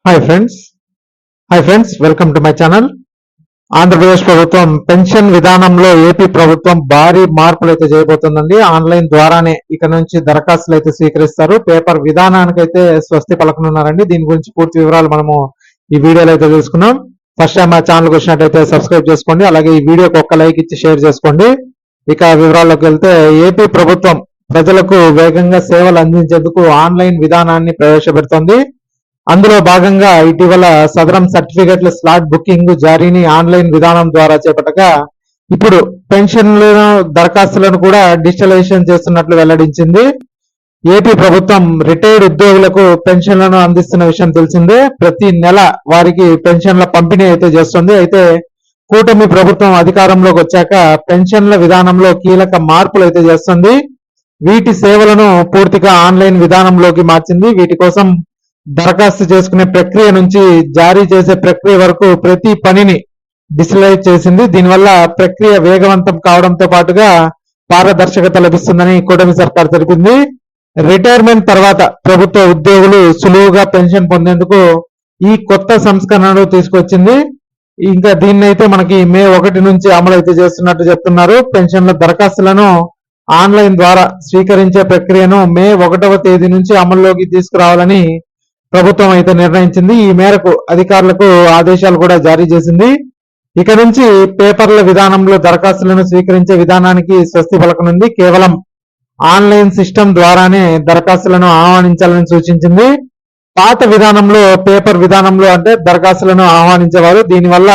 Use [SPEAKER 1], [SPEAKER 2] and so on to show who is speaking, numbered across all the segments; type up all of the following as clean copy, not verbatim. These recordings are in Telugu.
[SPEAKER 1] Hi friends welcome to my channel. Andhra Pradesh ప్రభుత్వం పెన్షన్ విధానంలో ఏపీ ప్రభుత్వం భారీ మార్పులు అయితే చేయబోతుందండి. ఆన్లైన్ ద్వారానే ఇక నుంచి దరఖాస్తులు అయితే స్వీకరిస్తారు. పేపర్ విధానానికి అయితే స్వస్తి పలకనున్నారండి. దీని గురించి పూర్తి వివరాలు మనము ఈ వీడియోలో అయితే తెలుసుకున్నాం. ఫస్ట్ టైం మా ఛానల్కి వచ్చినట్టయితే సబ్స్క్రైబ్ చేసుకోండి. అలాగే ఈ వీడియోకి ఒక్క లైక్ ఇచ్చి షేర్ చేసుకోండి. ఇక వివరాల్లోకి వెళ్తే ఏపీ ప్రభుత్వం ప్రజలకు వేగంగా సేవలు అందించేందుకు ఆన్లైన్ విధానాన్ని ప్రవేశపెడుతోంది. అందులో భాగంగా ఇటీవల సదరం సర్టిఫికెట్ల స్లాట్ బుకింగ్ జారీని ఆన్లైన్ విధానం ద్వారా చేపట్టగా ఇప్పుడు పెన్షన్లను దరఖాస్తులను కూడా డిజిటలైజేషన్ చేస్తున్నట్లు వెల్లడించింది. ఏపీ ప్రభుత్వం రిటైర్డ్ ఉద్యోగులకు పెన్షన్లను అందిస్తున్న విషయం తెలిసిందే. ప్రతి నెల వారికి పెన్షన్ల పంపిణీ అయితే చేస్తుంది. అయితే కూటమి ప్రభుత్వం అధికారంలోకి వచ్చాక పెన్షన్ల విధానంలో కీలక మార్పులు అయితే చేస్తుంది. వీటి సేవలను పూర్తిగా ఆన్లైన్ విధానంలోకి మార్చింది. వీటి కోసం దరఖాస్తు చేసుకునే ప్రక్రియ నుంచి జారీ చేసే ప్రక్రియ వరకు ప్రతి పనిని డిజిటలైజ్ చేసింది. దీనివల్ల ప్రక్రియ వేగవంతం కావడంతో పాటుగా పారదర్శకత లభిస్తుందని కూటమి సర్కార్ తెలిపింది. రిటైర్మెంట్ తర్వాత ప్రభుత్వ ఉద్యోగులు సులువుగా పెన్షన్ పొందేందుకు ఈ కొత్త సంస్కరణలు తీసుకొచ్చింది. ఇంకా దీన్నైతే మనకి మే 1 నుంచి అమలు అయితే చేస్తున్నట్టు చెప్తున్నారు. పెన్షన్ల దరఖాస్తులను ఆన్లైన్ ద్వారా స్వీకరించే ప్రక్రియను మే 1వ తేదీ నుంచి అమల్లోకి తీసుకురావాలని ప్రభుత్వం అయితే నిర్ణయించింది. ఈ మేరకు అధికారులకు ఆదేశాలు కూడా జారీ చేసింది. ఇక నుంచి పేపర్ల విధానంలో దరఖాస్తులను స్వీకరించే విధానానికి స్వస్తి పలకనుంది. కేవలం ఆన్లైన్ సిస్టమ్ ద్వారానే దరఖాస్తులను ఆహ్వానించాలని సూచించింది. పాత విధానంలో పేపర్ విధానంలో అంటే దరఖాస్తులను ఆహ్వానించేవారు. దీనివల్ల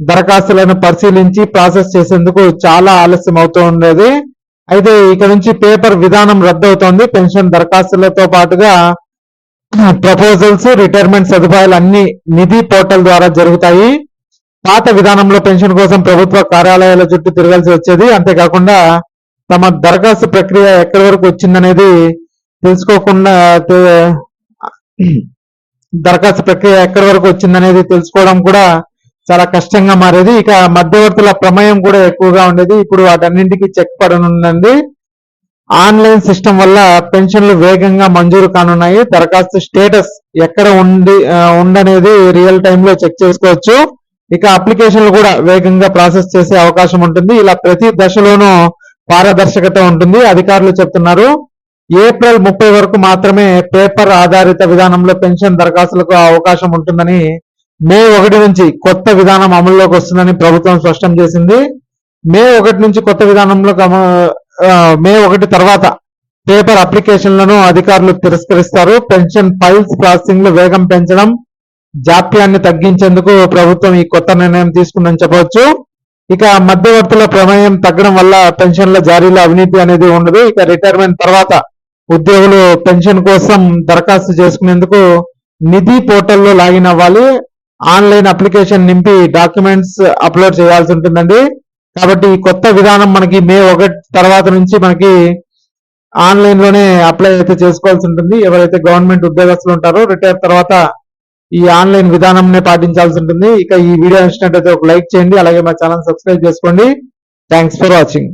[SPEAKER 1] దరఖాస్తులను పరిశీలించి ప్రాసెస్ చేసేందుకు చాలా ఆలస్యం అవుతూ ఉండేది. అయితే ఇక నుంచి పేపర్ విధానం రద్దవుతోంది. పెన్షన్ దరఖాస్తులతో పాటుగా ప్రపోజల్స్, రిటైర్మెంట్ సదుపాయాలు అన్ని నిధి పోర్టల్ ద్వారా జరుగుతాయి. పాత విధానంలో పెన్షన్ కోసం ప్రభుత్వ కార్యాలయాల చుట్టూ తిరగాల్సి వచ్చేది. అంతేకాకుండా తమ దరఖాస్తు ప్రక్రియ ఎక్కడి వరకు వచ్చిందనేది తెలుసుకోకుండా దరఖాస్తు ప్రక్రియ ఎక్కడి వరకు వచ్చిందనేది తెలుసుకోవడం కూడా చాలా కష్టంగా మారేది. ఇక మధ్యవర్తుల ప్రమేయం కూడా ఎక్కువగా ఉండేది. ఇప్పుడు వాటన్నింటికి చెక్ పడనుందండి. ఆన్లైన్ సిస్టమ్ వల్ల పెన్షన్లు వేగంగా మంజూరు కానున్నాయి. దరఖాస్తు స్టేటస్ ఎక్కడ ఉండనేది రియల్ టైమ్ లో చెక్ చేసుకోవచ్చు. ఇక అప్లికేషన్లు కూడా వేగంగా ప్రాసెస్ చేసే అవకాశం ఉంటుంది. ఇలా ప్రతి దశలోనూ పారదర్శకత ఉంటుంది. అధికారులు చెప్తున్నారు. ఏప్రిల్ 30 వరకు మాత్రమే పేపర్ ఆధారిత విధానంలో పెన్షన్ దరఖాస్తులకు అవకాశం ఉంటుందని, మే 1 నుంచి కొత్త విధానం అమల్లోకి వస్తుందని ప్రభుత్వం స్పష్టం చేసింది. మే 1 నుంచి కొత్త విధానంలో మే 1 తర్వాత పేపర్ అప్లికేషన్లను అధికారులు తిరస్కరిస్తారు. పెన్షన్ ఫైల్స్ ప్రాసెసింగ్ లో వేగం పెంచడం, జాప్యాన్ని తగ్గించేందుకు ప్రభుత్వం ఈ కొత్త నిర్ణయం తీసుకుందని చెప్పవచ్చు. ఇక మధ్యవర్తుల ప్రమేయం తగ్గడం వల్ల పెన్షన్ల జారీలో అవినీతి అనేది ఉండదు. ఇక రిటైర్మెంట్ తర్వాత ఉద్యోగులు పెన్షన్ కోసం దరఖాస్తు చేసుకునేందుకు నిధి పోర్టల్లో లాగిన్ అవ్వాలి. ఆన్లైన్ అప్లికేషన్ నింపి డాక్యుమెంట్స్ అప్లోడ్ చేయాల్సి ఉంటుందండి. కాబట్టి ఈ కొత్త విధానం మనకి మే 1 తర్వాత నుంచి మనకి ఆన్లైన్ లోనే అప్లై అయితే చేసుకోవాల్సి ఉంటుంది. ఎవరైతే గవర్నమెంట్ ఉద్యోగస్తులు ఉంటారో రిటైర్ తర్వాత ఈ ఆన్లైన్ విధానంనే పాటించాల్సి ఉంటుంది. ఇక ఈ వీడియో నచ్చినట్లయితే ఒక లైక్ చేయండి. అలాగే మా ఛానల్ సబ్స్క్రైబ్ చేసుకోండి. Thanks for watching.